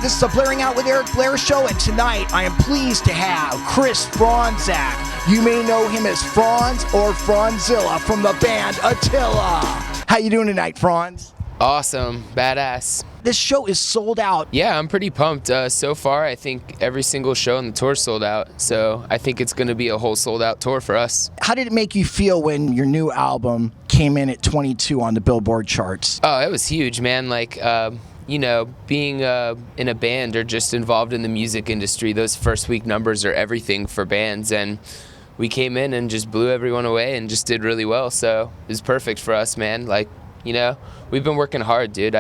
This is the Blairing Out with Eric Blair show, and tonight I am pleased to have Chris Fronzak. You may know him as Franz or Franzilla from the band Attila. How you doing tonight, Franz? Awesome. Badass. This show is sold out. Yeah, I'm pretty pumped. So far, I think every single show on the tour sold out. So I think it's going to be a whole sold out tour for us. How did it make you feel when your new album came in at 22 on the Billboard charts? Oh, it was huge, man. Like, you know, being in a band or just involved in the music industry, those first week numbers are everything for bands. And we came in and just blew everyone away and just did really well. So it was perfect for us, man. Like, you know, we've been working hard, dude.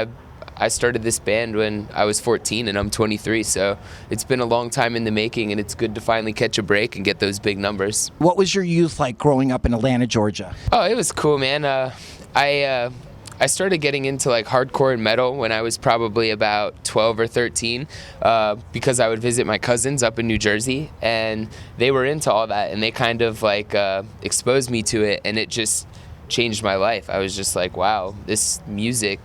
I started this band when I was 14 and I'm 23, so it's been a long time in the making, and it's good to finally catch a break and get those big numbers. What was your youth like growing up in Atlanta, Georgia? Oh, it was cool, man. I started getting into like hardcore and metal when I was probably about 12 or 13 because I would visit my cousins up in New Jersey, and they were into all that, and they kind of like exposed me to it, and it just changed my life. I was just like, wow, this music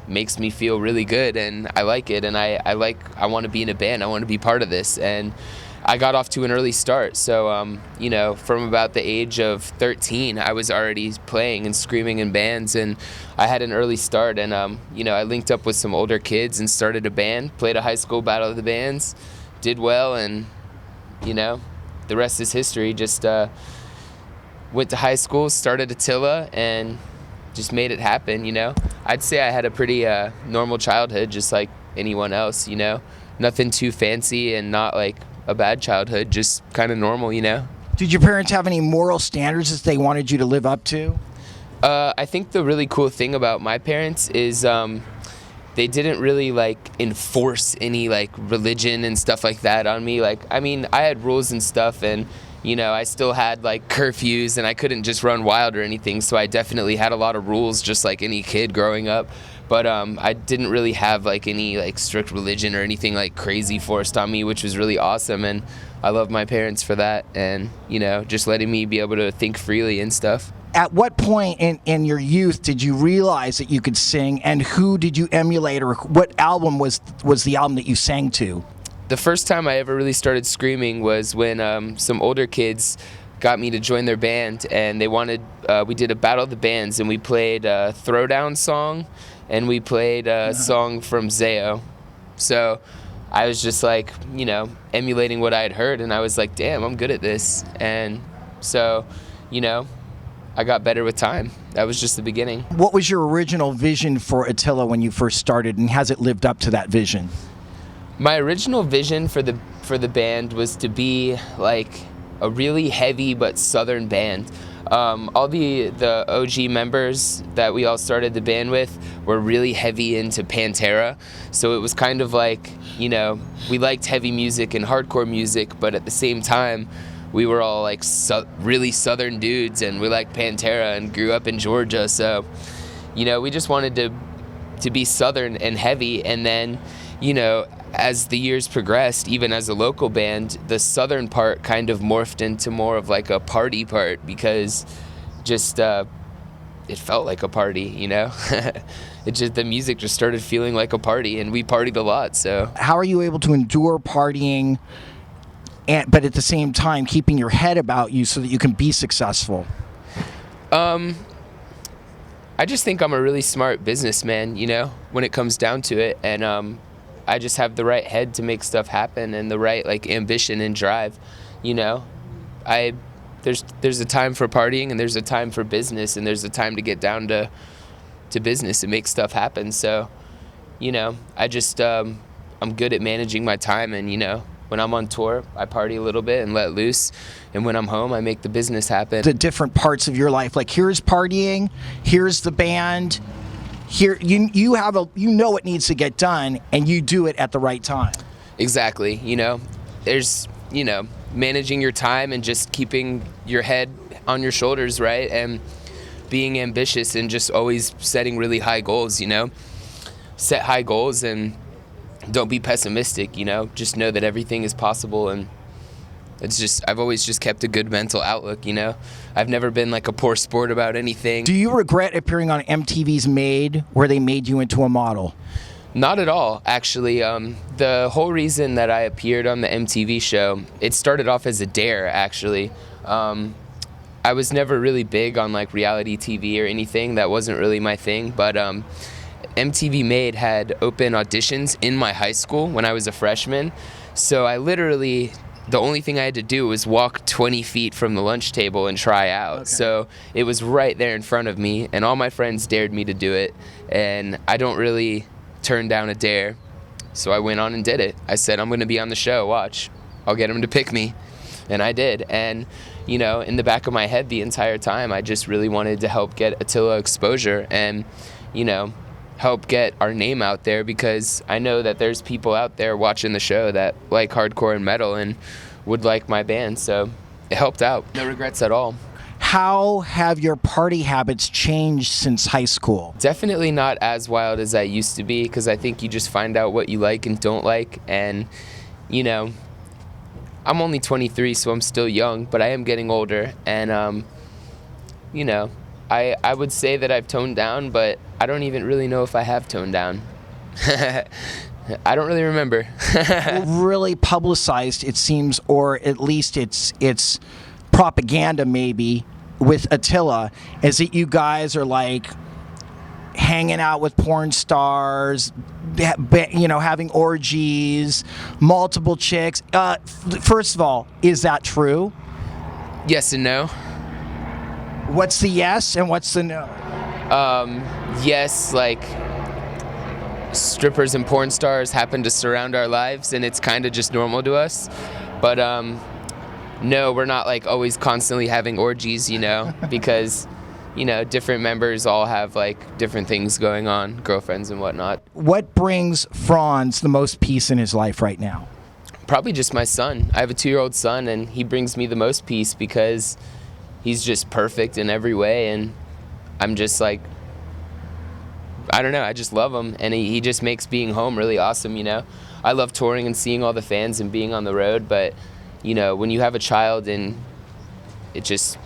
makes me feel really good, and I like it, and I want to be in a band. I want to be part of this, and I got off to an early start. So you know, from about the age of 13, I was already playing and screaming in bands, and I had an early start. And you know, I linked up with some older kids and started a band, played a high school battle of the bands, did well, and you know, the rest is history. Just went to high school, started Attila, and just made it happen, you know. I'd say I had a pretty normal childhood, just like anyone else, you know. Nothing too fancy and not like a bad childhood, just kind of normal, you know. Did your parents have any moral standards that they wanted you to live up to? I think the really cool thing about my parents is they didn't really like enforce any like religion and stuff like that on me. Like, I mean, I had rules and stuff, and you know, I still had like curfews, and I couldn't just run wild or anything, so I definitely had a lot of rules just like any kid growing up. But I didn't really have like any like strict religion or anything like crazy forced on me, which was really awesome, and I love my parents for that, and you know, just letting me be able to think freely and stuff. At what point in your youth did you realize that you could sing, and who did you emulate, or what album was the album that you sang to? The first time I ever really started screaming was when some older kids got me to join their band, and they wanted, we did a battle of the bands, and we played a Throwdown song, and we played a song from Zayo. So I was just like, you know, emulating what I had heard, and I was like, damn, I'm good at this. And so, you know, I got better with time. That was just the beginning. What was your original vision for Attila when you first started, and has it lived up to that vision? My original vision for the band was to be like a really heavy but southern band. All the OG members that we all started the band with were really heavy into Pantera, so it was kind of like, you know, we liked heavy music and hardcore music, but at the same time we were all like really southern dudes, and we liked Pantera and grew up in Georgia, so you know, we just wanted to be southern and heavy. And then, you know, as the years progressed, even as a local band, the southern part kind of morphed into more of like a party part, because just it felt like a party, you know. The music just started feeling like a party, and we partied a lot. So how are you able to endure partying, but at the same time keeping your head about you so that you can be successful? I just think I'm a really smart businessman, you know, when it comes down to it, and I just have the right head to make stuff happen, and the right like ambition and drive, you know. There's a time for partying, and there's a time for business, and there's a time to get down to business and make stuff happen. So, you know, I'm good at managing my time, and you know, when I'm on tour, I party a little bit and let loose, and when I'm home, I make the business happen. The different parts of your life, like here's partying, here's the band. Here, you know what needs to get done, and you do it at the right time. Exactly. You know, there's, you know, managing your time and just keeping your head on your shoulders, right? And being ambitious and just always setting really high goals, you know. Set high goals and don't be pessimistic, you know. Just know that everything is possible, and it's just, I've always just kept a good mental outlook, you know. I've never been like a poor sport about anything. Do you regret appearing on MTV's Made, where they made you into a model? Not at all, actually. The whole reason that I appeared on the MTV show, it started off as a dare, actually. I was never really big on like reality TV or anything. That wasn't really my thing. But MTV Made had open auditions in my high school when I was a freshman. So I literally, the only thing I had to do was walk 20 feet from the lunch table and try out. Okay. So it was right there in front of me, and all my friends dared me to do it. And I don't really turn down a dare. So I went on and did it. I said, I'm going to be on the show. Watch. I'll get them to pick me. And I did. And, you know, in the back of my head the entire time, I just really wanted to help get Attila exposure and, you know, help get our name out there, because I know that there's people out there watching the show that like hardcore and metal and would like my band. So it helped out. No regrets at all. How have your party habits changed since high school? Definitely not as wild as I used to be, because I think you just find out what you like and don't like. And, you know, I'm only 23, so I'm still young, but I am getting older. And, you know, I would say that I've toned down, but I don't even really know if I have toned down. I don't really remember. Really publicized, it seems, or at least it's propaganda maybe, with Attila, is that you guys are like hanging out with porn stars, you know, having orgies, multiple chicks. First of all, is that true? Yes and no. What's the yes and what's the no? Yes, like strippers and porn stars happen to surround our lives, and it's kind of just normal to us. But no, we're not like always constantly having orgies, you know, because, you know, different members all have like different things going on, girlfriends and whatnot. What brings Franz the most peace in his life right now? Probably just my son. I have a 2-year-old son, and he brings me the most peace because he's just perfect in every way, and I'm just like, I don't know, I just love him, and he just makes being home really awesome, you know. I love touring and seeing all the fans and being on the road, but, you know, when you have a child, and it's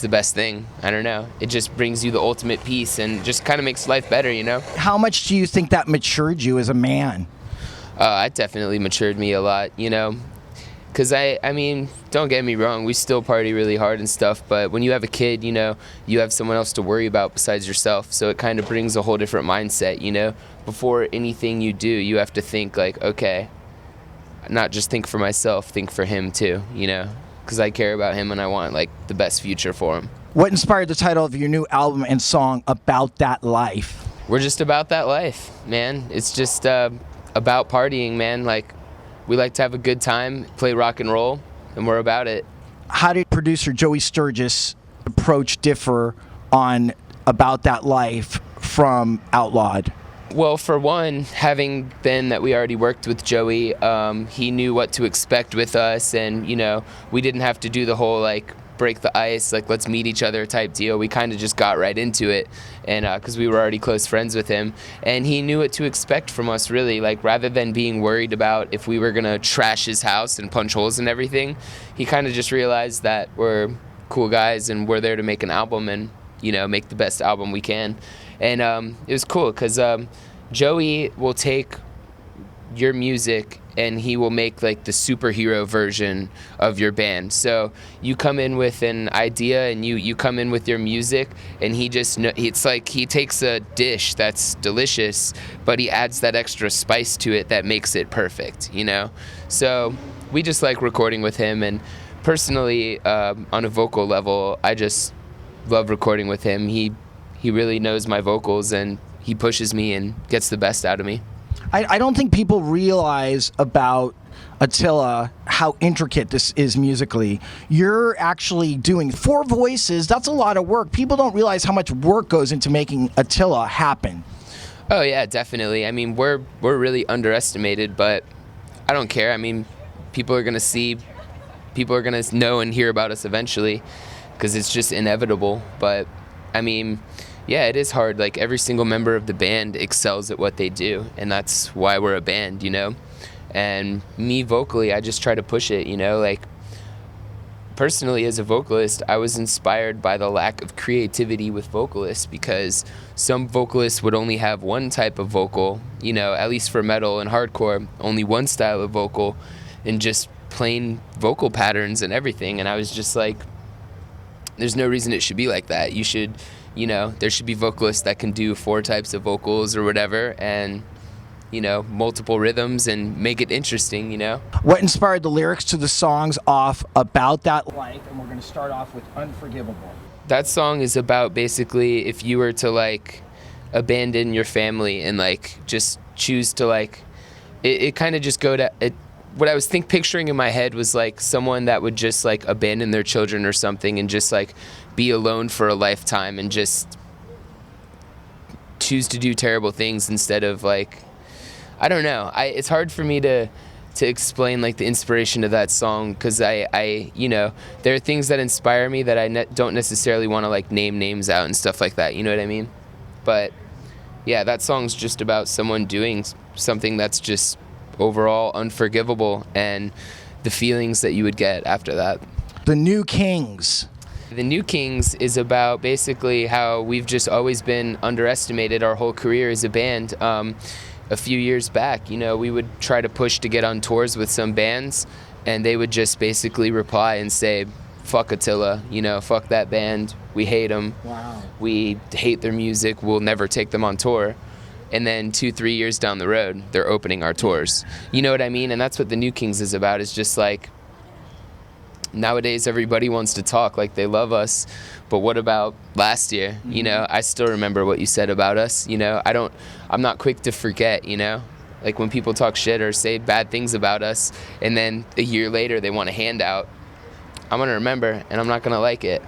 the best thing. I don't know. It just brings you the ultimate peace and just kind of makes life better, you know. How much do you think that matured you as a man? It definitely matured me a lot, you know. Because, I mean, don't get me wrong, we still party really hard and stuff, but when you have a kid, you know, you have someone else to worry about besides yourself, so it kind of brings a whole different mindset, you know. Before anything you do, you have to think, like, okay, not just think for myself, think for him too, you know, because I care about him and I want, like, the best future for him. What inspired the title of your new album and song, About That Life? We're just about that life, man. It's just about partying, man. Like, we like to have a good time, play rock and roll, and we're about it. How did producer Joey Sturgis' approach differ on About That Life from Outlawed? Well, for one, having been that we already worked with Joey, he knew what to expect with us, and, you know, we didn't have to do the whole, like, break the ice, like, let's meet each other type deal. We kind of just got right into it, and because we were already close friends with him, and he knew what to expect from us, really. Like, rather than being worried about if we were gonna trash his house and punch holes and everything, he kind of just realized that we're cool guys and we're there to make an album and, you know, make the best album we can. And it was cool because Joey will take your music and he will make like the superhero version of your band. So you come in with an idea and you come in with your music, and he just it's like he takes a dish that's delicious, but he adds that extra spice to it that makes it perfect, you know. So we just like recording with him, and personally on a vocal level, I just love recording with him. He really knows my vocals and he pushes me and gets the best out of me. I don't think people realize about Attila how intricate this is musically. You're actually doing 4 voices. That's a lot of work. People don't realize how much work goes into making Attila happen. Oh yeah, definitely. I mean, we're really underestimated, but I don't care. I mean, people are gonna know and hear about us eventually, because it's just inevitable. But I mean, yeah, it is hard. Like, every single member of the band excels at what they do, and that's why we're a band, you know? And me vocally, I just try to push it, you know? Like, personally, as a vocalist, I was inspired by the lack of creativity with vocalists, because some vocalists would only have one type of vocal, you know, at least for metal and hardcore, only one style of vocal, and just plain vocal patterns and everything. And I was just like, there's no reason it should be like that. You should, you know, there should be vocalists that can do 4 types of vocals or whatever, and, you know, multiple rhythms, and make it interesting, you know? What inspired the lyrics to the songs off About That Life? And we're going to start off with Unforgivable. That song is about basically if you were to like abandon your family and like just choose to like, it kind of just go to, what I was picturing in my head was like someone that would just like abandon their children or something and just like be alone for a lifetime and just choose to do terrible things instead of like, I don't know. It's hard for me to explain like the inspiration of that song, because I you know, there are things that inspire me that I don't necessarily want to like name names out and stuff like that. You know what I mean? But yeah, that song's just about someone doing something that's just overall unforgivable, and the feelings that you would get after that. The New Kings. The New Kings is about basically how we've just always been underestimated our whole career as a band. A few years back, you know, we would try to push to get on tours with some bands, and they would just basically reply and say, fuck Attila, you know, fuck that band, we hate them. Wow. We hate their music, we'll never take them on tour. And then 2-3 years down the road, they're opening our tours. You know what I mean? And that's what the New Kings is about. It's just like, nowadays everybody wants to talk like they love us, but what about last year? Mm-hmm. You know, I still remember what you said about us. You know, I'm not quick to forget, you know? Like when people talk shit or say bad things about us, and then a year later they want a handout, I'm gonna remember, and I'm not gonna like it.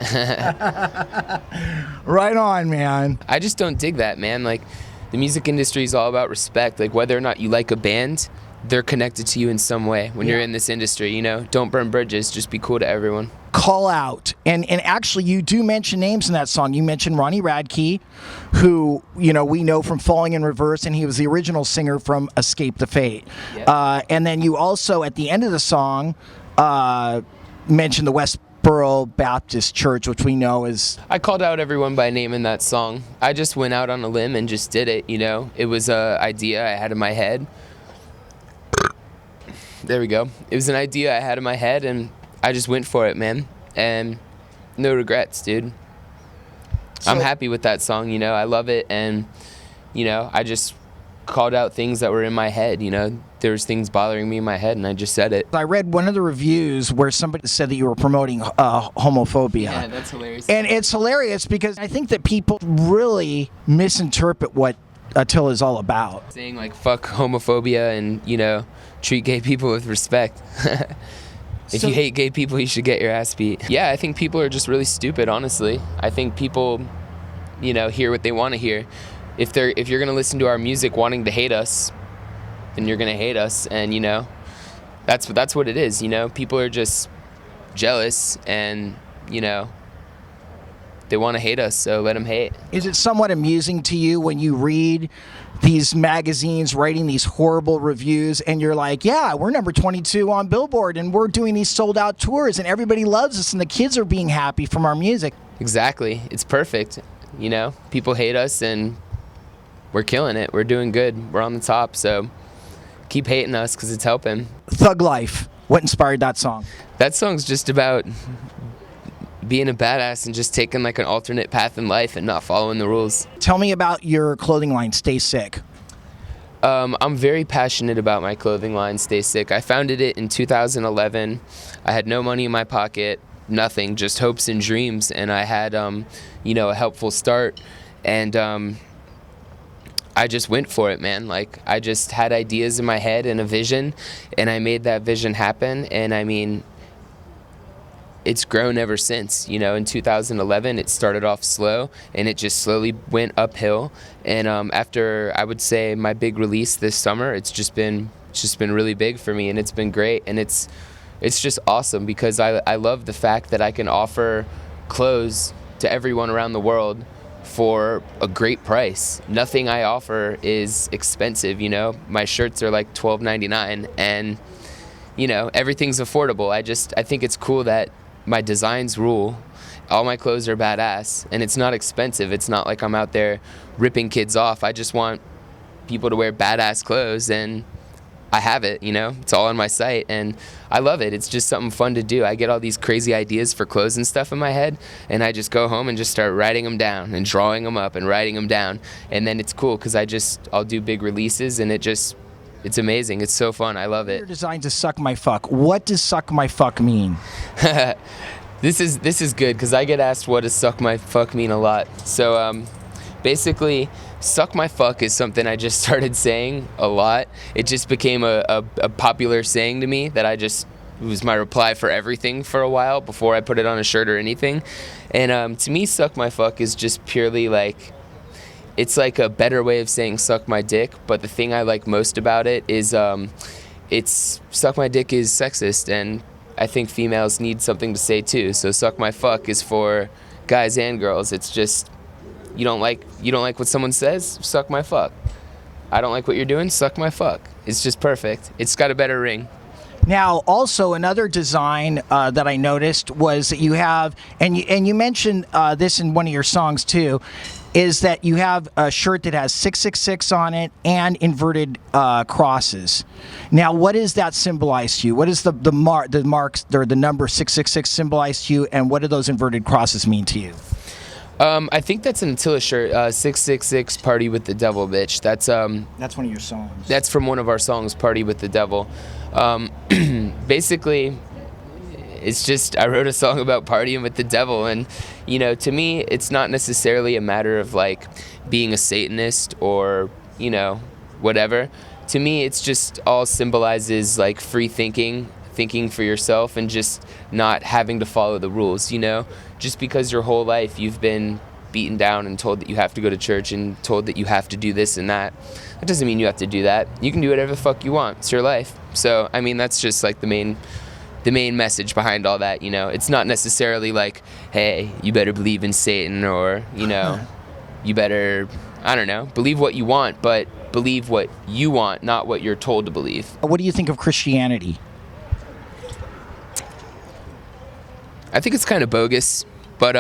Right on, man. I just don't dig that, man. Like, the music industry is all about respect. Like, whether or not you like a band, they're connected to you in some way when you're in this industry, you know? Don't burn bridges, just be cool to everyone. Call out. And actually, you do mention names in that song. You mentioned Ronnie Radke, who, you know, we know from Falling in Reverse, and he was the original singer from Escape the Fate. Yep. And then you also, at the end of the song, mentioned the Westboro Baptist Church, which we know is... I called out everyone by name in that song. I just went out on a limb and just did it, you know? It was an idea I had in my head. There we go. It was an idea I had in my head, and I just went for it, man. And no regrets, dude. I'm happy with that song, you know? I love it, and, you know, I just called out things that were in my head, you know? There was things bothering me in my head, and I just said it. I read one of the reviews where somebody said that you were promoting homophobia. Yeah, that's hilarious. And it's hilarious because I think that people really misinterpret what Attila is all about. Saying, like, fuck homophobia and, you know, treat gay people with respect. If you hate gay people, you should get your ass beat. Yeah, I think people are just really stupid, honestly. I think people, you know, hear what they want to hear. If you're going to listen to our music wanting to hate us, then you're going to hate us. And, you know, that's what it is, you know? People are just jealous and, you know, they want to hate us, so let them hate. Is it somewhat amusing to you when you read these magazines writing these horrible reviews and you're like, yeah, we're number 22 on Billboard and we're doing these sold out tours and everybody loves us and the kids are being happy from our music? Exactly. It's perfect. You know, people hate us and we're killing it. We're doing good. We're on the top, so keep hating us because it's helping. Thug Life. What inspired that song? That song's just about being a badass and just taking like an alternate path in life and not following the rules. Tell me about your clothing line, Stay Sick. I'm very passionate about my clothing line, Stay Sick. I founded it in 2011. I had no money in my pocket, nothing, just hopes and dreams. And I had, you know, a helpful start. And I just went for it, man. Like, I just had ideas in my head and a vision, and I made that vision happen. And I mean, it's grown ever since. You know, in 2011, it started off slow, and it just slowly went uphill. And after, I would say, my big release this summer, it's just been really big for me, and it's been great. And it's just awesome because I love the fact that I can offer clothes to everyone around the world for a great price. Nothing I offer is expensive, you know. My shirts are like $12.99, and, you know, everything's affordable. I think it's cool that my designs rule. All my clothes are badass, and it's not expensive. It's not like I'm out there ripping kids off. I just want people to wear badass clothes, and I have it, you know? It's all on my site, and I love it. It's just something fun to do. I get all these crazy ideas for clothes and stuff in my head, and I just go home and just start writing them down and drawing them up and writing them down. And then it's cool because I'll do big releases, and it's amazing. It's so fun. I love it. Your design to suck my fuck. What does suck my fuck mean? This is good because I get asked what does suck my fuck mean a lot. So basically, suck my fuck is something I just started saying a lot. It just became a popular saying to me that it was my reply for everything for a while before I put it on a shirt or anything. And to me, suck my fuck is just purely like, it's like a better way of saying suck my dick. But the thing I like most about it is suck my dick is sexist, and I think females need something to say too. So suck my fuck is for guys and girls. It's just, you don't like what someone says, suck my fuck. I don't like what you're doing, suck my fuck. It's just perfect. It's got a better ring. Now, also another design that I noticed was that you have, and you mentioned this in one of your songs too, is that you have a shirt that has 666 on it and inverted crosses. Now, what does that symbolize to you? What does the marks or the number 666 symbolize to you, and what do those inverted crosses mean to you? I think that's an Attila shirt, 666 Party with the Devil, bitch. That's one of your songs. That's from one of our songs, Party with the Devil. Basically, it's just, I wrote a song about partying with the devil, and, you know, to me, it's not necessarily a matter of, like, being a Satanist or, you know, whatever. To me, it's just all symbolizes, like, free thinking for yourself, and just not having to follow the rules, you know? Just because your whole life you've been beaten down and told that you have to go to church and told that you have to do this and that doesn't mean you have to do that. You can do whatever the fuck you want. It's your life. So, I mean, that's just, like, the main message behind all that, you know? It's not necessarily like, hey, you better believe in Satan, or, you know, you better, I don't know, believe what you want, but believe what you want, not what you're told to believe. What do you think of Christianity? I think it's kind of bogus, but,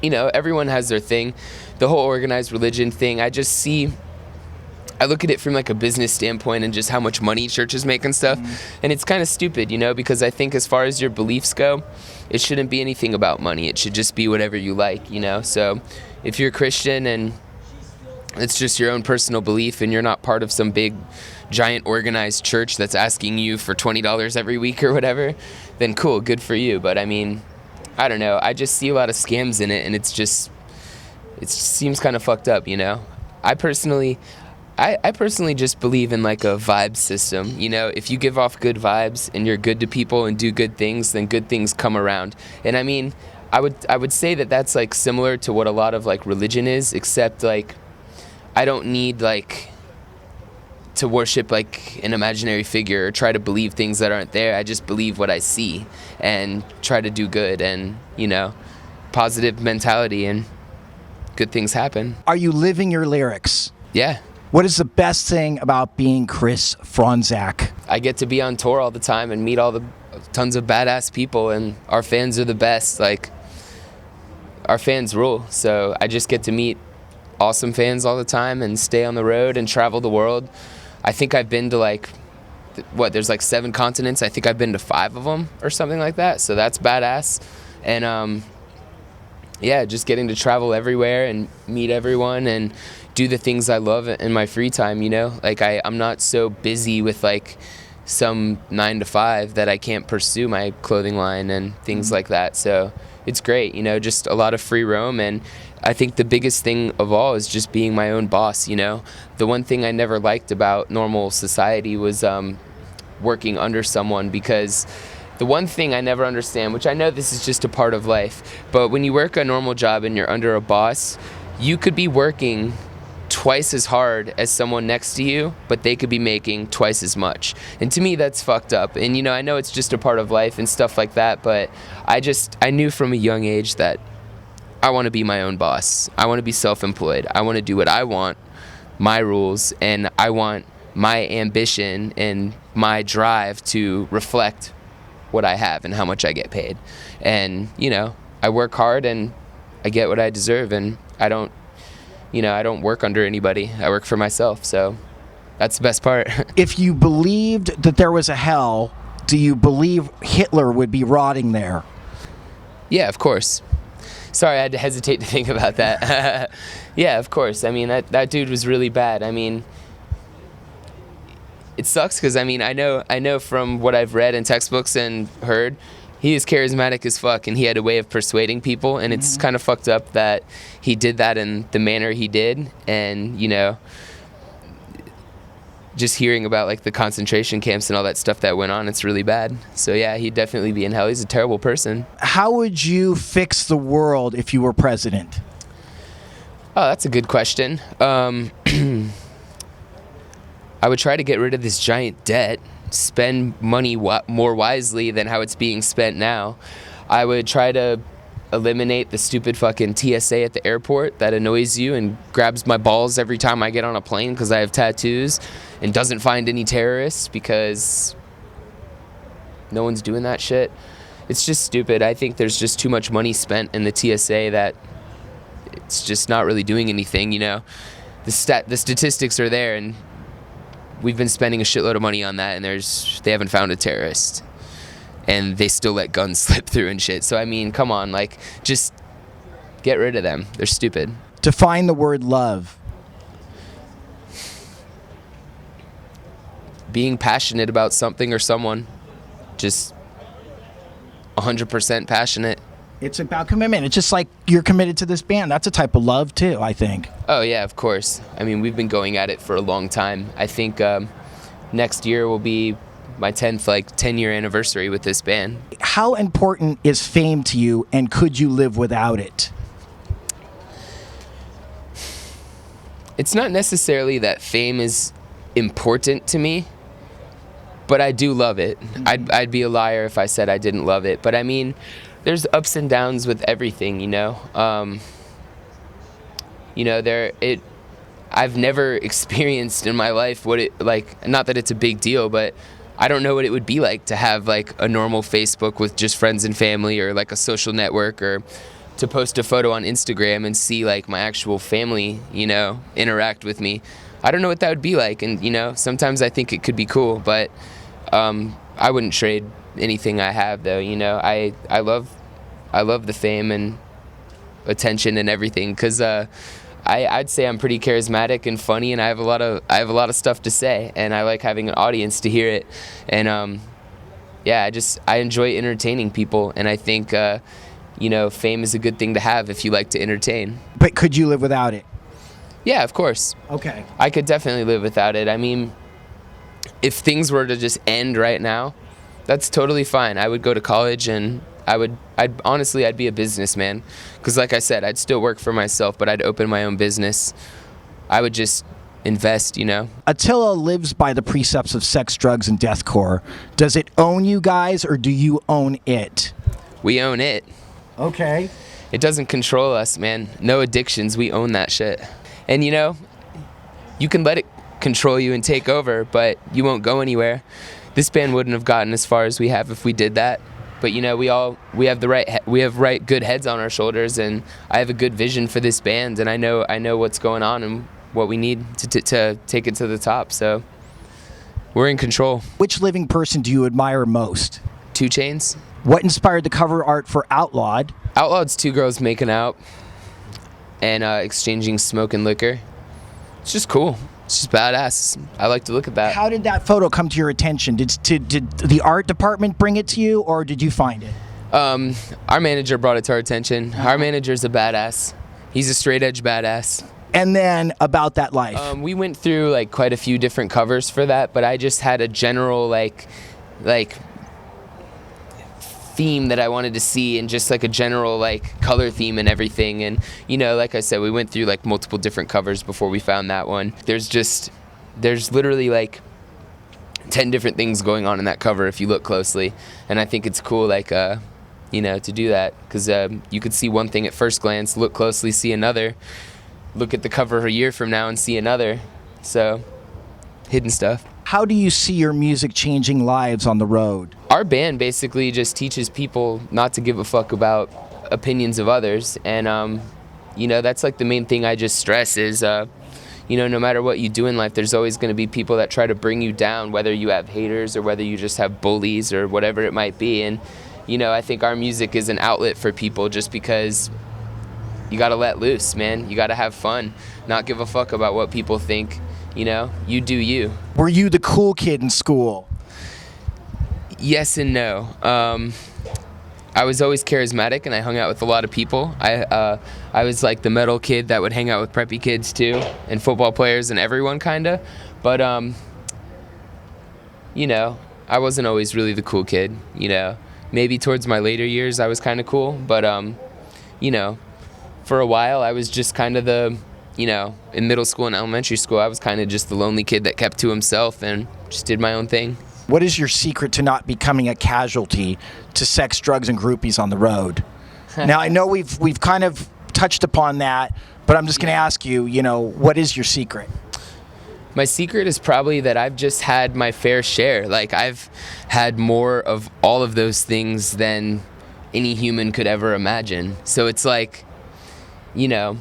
you know, everyone has their thing. The whole organized religion thing, I look at it from, like, a business standpoint and just how much money churches make and stuff. And it's kind of stupid, you know, because I think as far as your beliefs go, it shouldn't be anything about money. It should just be whatever you like, you know? So if you're a Christian and it's just your own personal belief and you're not part of some big, giant organized church that's asking you for $20 every week or whatever, then cool, good for you. But I mean, I don't know. I just see a lot of scams in it, and it seems kind of fucked up, you know? I personally just believe in, like, a vibe system, you know? If you give off good vibes and you're good to people and do good things, then good things come around. And I mean, I would say that that's, like, similar to what a lot of, like, religion is, except, like, I don't need, like, to worship, like, an imaginary figure or try to believe things that aren't there. I just believe what I see and try to do good, and, you know, positive mentality, and good things happen. Are you living your lyrics? Yeah. What is the best thing about being Chris Fronzak? I get to be on tour all the time and meet all the tons of badass people, and our fans are the best. Like, our fans rule. So I just get to meet awesome fans all the time and stay on the road and travel the world. I think I've been to, like, there's like 7 continents. I think I've been to 5 of them or something like that. So that's badass. And yeah, just getting to travel everywhere and meet everyone and do the things I love in my free time, you know? Like, I'm not so busy with, like, some 9 to 5 that I can't pursue my clothing line and things like that. So it's great, you know, just a lot of free roam. And I think the biggest thing of all is just being my own boss, you know? The one thing I never liked about normal society was working under someone, because the one thing I never understand, which I know this is just a part of life, but when you work a normal job and you're under a boss, you could be working twice as hard as someone next to you, but they could be making twice as much. And to me, that's fucked up. And, you know, I know it's just a part of life and stuff like that, but I knew from a young age that I want to be my own boss. I want to be self-employed. I want to do what I want, my rules, and I want my ambition and my drive to reflect what I have and how much I get paid. And, you know, I work hard and I get what I deserve, and I don't work under anybody. I work for myself, so that's the best part. If you believed that there was a hell, do you believe Hitler would be rotting there? Yeah, of course. Sorry, I had to hesitate to think about that. Yeah, of course. I mean, that dude was really bad. I mean, it sucks because, I mean, I know from what I've read in textbooks and heard, he is charismatic as fuck, and he had a way of persuading people, and it's kind of fucked up that he did that in the manner he did. And, you know, just hearing about like the concentration camps and all that stuff that went on, it's really bad. So yeah, he'd definitely be in hell. He's a terrible person. How would you fix the world if you were president? Oh, that's a good question. I would try to get rid of this giant debt, spend money more wisely than how it's being spent now. I would try to eliminate the stupid fucking TSA at the airport that annoys you and grabs my balls every time I get on a plane because I have tattoos, and doesn't find any terrorists because no one's doing that shit. It's just stupid. I think there's just too much money spent in the TSA that it's just not really doing anything, you know. The statistics are there, and we've been spending a shitload of money on that, and they haven't found a terrorist. And they still let guns slip through and shit. So, I mean, come on, like, just get rid of them. They're stupid. Define the word love. Being passionate about something or someone. Just 100% passionate. It's about commitment. It's just like you're committed to this band. That's a type of love, too, I think. Oh, yeah, of course. I mean, we've been going at it for a long time. I think next year will be my 10-year anniversary with this band. How important is fame to you, and could you live without it? It's not necessarily that fame is important to me, but I do love it. I'd be a liar if I said I didn't love it. But I mean, there's ups and downs with everything, you know. I've never experienced in my life what it, like, not that it's a big deal, but I don't know what it would be like to have like a normal Facebook with just friends and family, or like a social network, or to post a photo on Instagram and see like my actual family, you know, interact with me. I don't know what that would be like. And, you know, sometimes I think it could be cool, but I wouldn't trade anything I have, though. You know, I love the fame and attention and everything, because I'd say I'm pretty charismatic and funny, and I have a lot of stuff to say, and I like having an audience to hear it. And yeah, I enjoy entertaining people, and I think you know, fame is a good thing to have if you like to entertain. But could you live without it? Yeah, of course. Okay. I could definitely live without it. I mean, if things were to just end right now, that's totally fine. I would go to college, and I'd be a businessman, because like I said, I'd still work for myself, but I'd open my own business. I would just invest, you know. Attila lives by the precepts of sex, drugs, and deathcore. Does it own you guys, or do you own it? We own it. Okay. It doesn't control us, man. No addictions. We own that shit. And, you know, you can let it control you and take over, but you won't go anywhere. This band wouldn't have gotten as far as we have if we did that. But, you know, we have good heads on our shoulders, and I have a good vision for this band, and I know what's going on and what we need to take it to the top. So we're in control. Which living person do you admire most? 2 Chainz. What inspired the cover art for Outlawed? Outlawed's 2 girls making out and exchanging smoke and liquor. It's just cool. It's just badass. I like to look at that. How did that photo come to your attention? Did the art department bring it to you, or did you find it? Our manager brought it to our attention. Our manager's a badass. He's a straight edge badass. And then About That Life. We went through like quite a few different covers for that, but I just had a general like theme that I wanted to see, and just like a general like color theme and everything. And, you know, like I said, we went through like multiple different covers before we found that one. There's literally like 10 different things going on in that cover if you look closely, and I think it's cool, like you know, to do that, because you could see one thing at first glance, look closely, see another, look at the cover a year from now and see another. So hidden stuff. How do you see your music changing lives on the road? our band basically just teaches people not to give a fuck about opinions of others, and you know, that's like the main thing I just stress is, you know, no matter what you do in life, there's always going to be people that try to bring you down, whether you have haters or whether you just have bullies or whatever it might be. And you know, I think our music is an outlet for people just because you got to let loose, man. You got to have fun, not give a fuck about what people think. You know, you do you. Were you the cool kid in school? Yes and no. I was always charismatic and I hung out with a lot of people. I was like the metal kid that would hang out with preppy kids too, and football players and everyone kinda. But you know, I wasn't always really the cool kid, you know. Maybe towards my later years I was kinda cool, but you know, for a while I was just kind of the, you know, in middle school and elementary school I was kind of just the lonely kid that kept to himself and just did my own thing. What is your secret to not becoming a casualty to sex, drugs, and groupies on the road? Now, I know we've kind of touched upon that, but I'm just going to ask you, you know, what is your secret? My secret is probably that I've just had my fair share. Like, I've had more of all of those things than any human could ever imagine. So it's like, you know,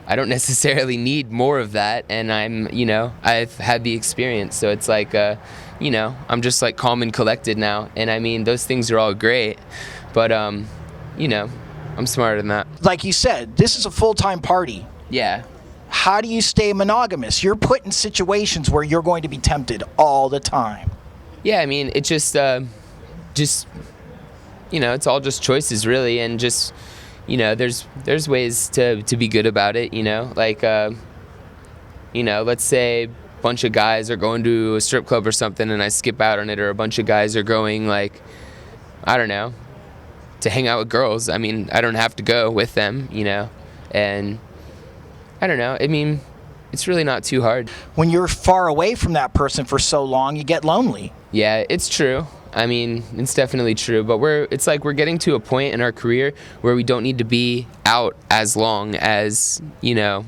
I don't necessarily need more of that, and you know, I've had the experience. So it's like, you know, I'm just like calm and collected now. And I mean, those things are all great, but you know, I'm smarter than that. Like you said, this is a full-time party. Yeah. How do you stay monogamous? You're put in situations where you're going to be tempted all the time. Yeah, I mean, it just, you know, it's all just choices really, and just, you know, there's ways to be good about it, you know, like, you know, let's say a bunch of guys are going to a strip club or something and I skip out on it, or a bunch of guys are going, like, I don't know, to hang out with girls. I mean, I don't have to go with them, you know, and I don't know. I mean, it's really not too hard. When you're far away from that person for so long, you get lonely. Yeah, it's true. I mean, it's definitely true, but it's like we're getting to a point in our career where we don't need to be out as long as, you know,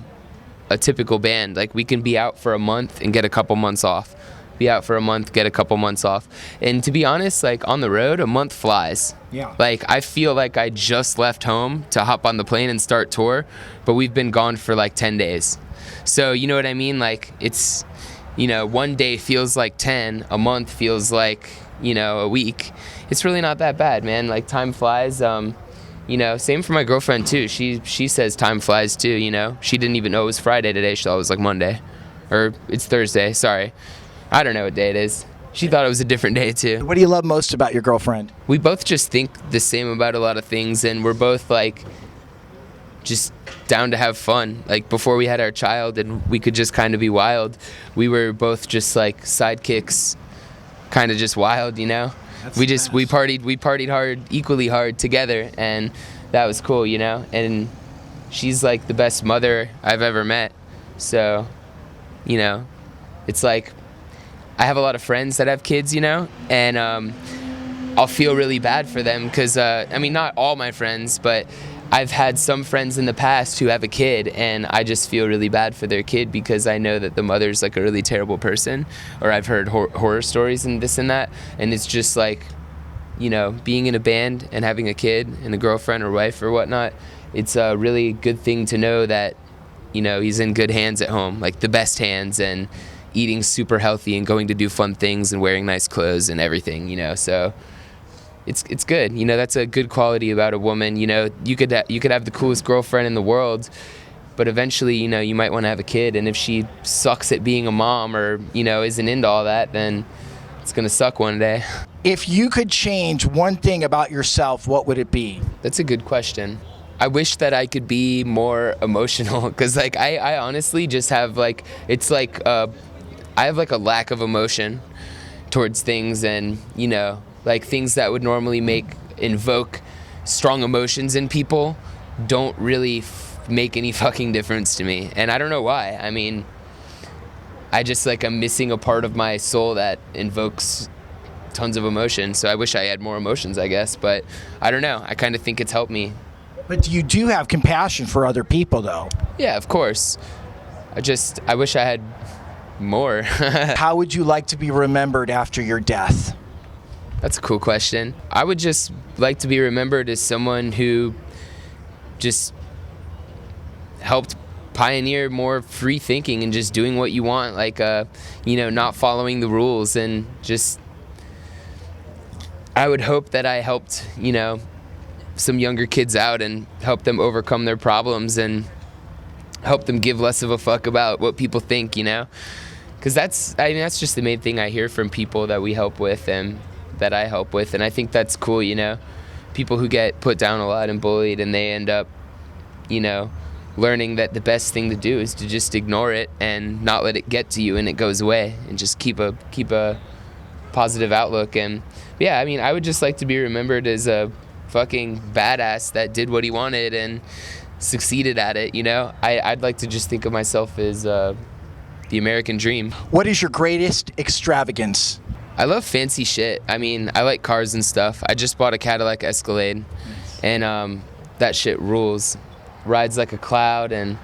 a typical band. Like, we can be out for a month and get a couple months off. Be out for a month, get a couple months off. And to be honest, like, on the road, a month flies. Yeah. Like, I feel like I just left home to hop on the plane and start tour, but we've been gone for like 10 days. So, you know what I mean? Like, it's, you know, one day feels like 10, a month feels like, you know, a week. It's really not that bad, man. Like, time flies. You know, same for my girlfriend too. She says time flies too, you know. She didn't even know it was Friday today. She thought it was like Monday. Or it's Thursday, sorry. I don't know what day it is. She thought it was a different day too. What do you love most about your girlfriend? We both just think the same about a lot of things, and we're both like just down to have fun. Like, before we had our child and we could just kind of be wild, we were both just like sidekicks, kind of just wild, you know. We partied hard, equally hard together, and that was cool, you know. And she's like the best mother I've ever met. So, you know, it's like I have a lot of friends that have kids, you know, and I'll feel really bad for them because, I mean, not all my friends, but I've had some friends in the past who have a kid, and I just feel really bad for their kid because I know that the mother's like a really terrible person, or I've heard horror stories and this and that, and it's just like, you know, being in a band and having a kid and a girlfriend or wife or whatnot, it's a really good thing to know that, you know, he's in good hands at home, like the best hands, and eating super healthy and going to do fun things and wearing nice clothes and everything, you know, so it's good. You know, that's a good quality about a woman. You know, you could have the coolest girlfriend in the world, but eventually, you know, you might want to have a kid, and if she sucks at being a mom, or, you know, isn't into all that, then it's gonna suck one day. If you could change one thing about yourself, what would it be? That's a good question. I wish that I could be more emotional, because like I honestly just have like, it's like I have like a lack of emotion towards things, and, you know, like things that would normally invoke strong emotions in people don't really make any fucking difference to me. And I don't know why. I mean, I just like, I'm missing a part of my soul that invokes tons of emotion. So I wish I had more emotions, I guess. But I don't know. I kind of think it's helped me. But you do have compassion for other people, though. Yeah, of course. I wish I had more. How would you like to be remembered after your death? That's a cool question. I would just like to be remembered as someone who just helped pioneer more free thinking and just doing what you want, like not following the rules, and just I would hope that I helped some younger kids out and help them overcome their problems and help them give less of a fuck about what people think, because that's just the main thing I hear from people that we help with and that I help with, and I think that's cool. People who get put down a lot and bullied, and they end up learning that the best thing to do is to just ignore it and not let it get to you, and it goes away, and just keep a positive outlook. And yeah, I would just like to be remembered as a fucking badass that did what he wanted and succeeded at it. I'd like to just think of myself as the American dream. What is your greatest extravagance? I love fancy shit. I like cars and stuff. I just bought a Cadillac Escalade, and that shit rules. Rides like a cloud, and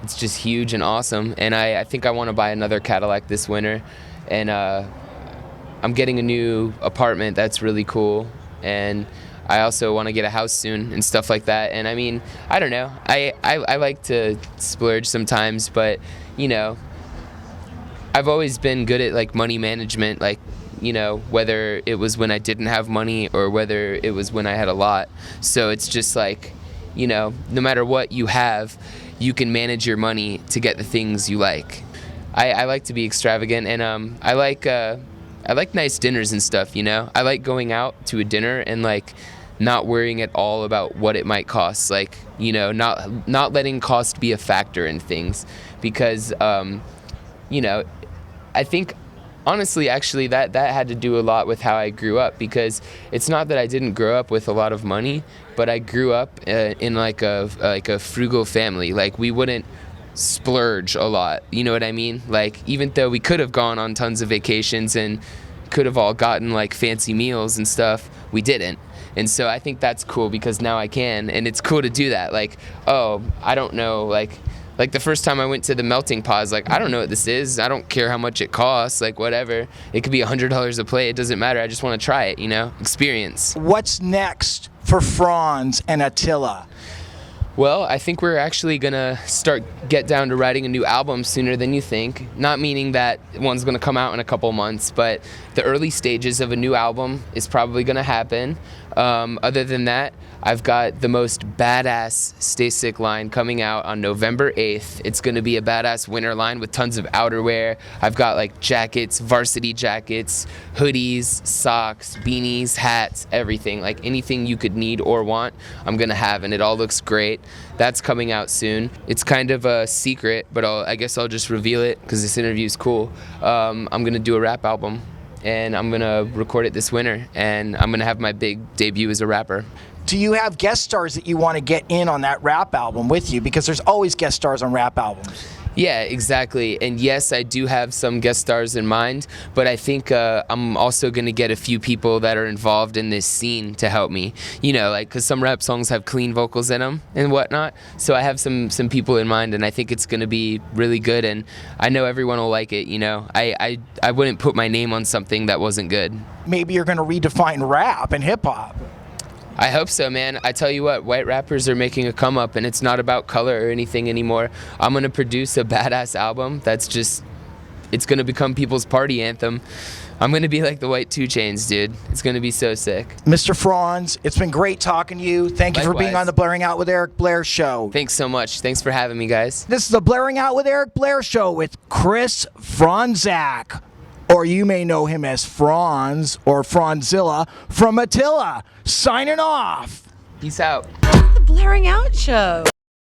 it's just huge and awesome. And I think I want to buy another Cadillac this winter, and I'm getting a new apartment that's really cool, and I also want to get a house soon and stuff like that. And I don't know, I like to splurge sometimes, but I've always been good at like money management, like whether it was when I didn't have money or whether it was when I had a lot. So it's just like, no matter what you have, you can manage your money to get the things you like. I like to be extravagant, and I like nice dinners and stuff. I like going out to a dinner and like not worrying at all about what it might cost, like not letting cost be a factor in things, because I think honestly, actually, that had to do a lot with how I grew up, because it's not that I didn't grow up with a lot of money, but I grew up in like a frugal family. Like, we wouldn't splurge a lot, you know what I mean? Like, even though we could have gone on tons of vacations and could have all gotten like fancy meals and stuff, we didn't. And so I think that's cool, because now I can, and it's cool to do that. Like, oh, I don't know, like the first time I went to the melting pot, I was like, I don't know what this is. I don't care how much it costs, like whatever. It could be $100 a plate. It doesn't matter. I just want to try it, experience. What's next for Franz and Attila? Well, I think we're actually going to get down to writing a new album sooner than you think. Not meaning that one's going to come out in a couple months, but the early stages of a new album is probably going to happen. Other than that, I've got the most badass Stay Sick line coming out on November 8th. It's going to be a badass winter line with tons of outerwear. I've got like jackets, varsity jackets, hoodies, socks, beanies, hats, everything. Like anything you could need or want, I'm going to have, and it all looks great. That's coming out soon. It's kind of a secret, but I guess I'll just reveal it because this interview is cool. I'm going to do a rap album, and I'm going to record it this winter, and I'm going to have my big debut as a rapper. Do you have guest stars that you want to get in on that rap album with you? Because there's always guest stars on rap albums. Yeah, exactly. And yes, I do have some guest stars in mind, but I think I'm also going to get a few people that are involved in this scene to help me. Because some rap songs have clean vocals in them and whatnot. So I have some people in mind, and I think it's going to be really good, and I know everyone will like it. I wouldn't put my name on something that wasn't good. Maybe you're going to redefine rap and hip-hop. I hope so, man. I tell you what, white rappers are making a come up, and it's not about color or anything anymore. I'm going to produce a badass album that's just, it's going to become people's party anthem. I'm going to be like the White 2 Chainz, dude. It's going to be so sick. Mr. Franz, it's been great talking to you. Thank you for being on the Blairing Out with Eric Blair show. Thanks so much. Thanks for having me, guys. This is the Blairing Out with Eric Blair show with Chris Fronzak. Or you may know him as Franz or Franzilla from Attila. Signing off. Peace out. The Blairing Out Show.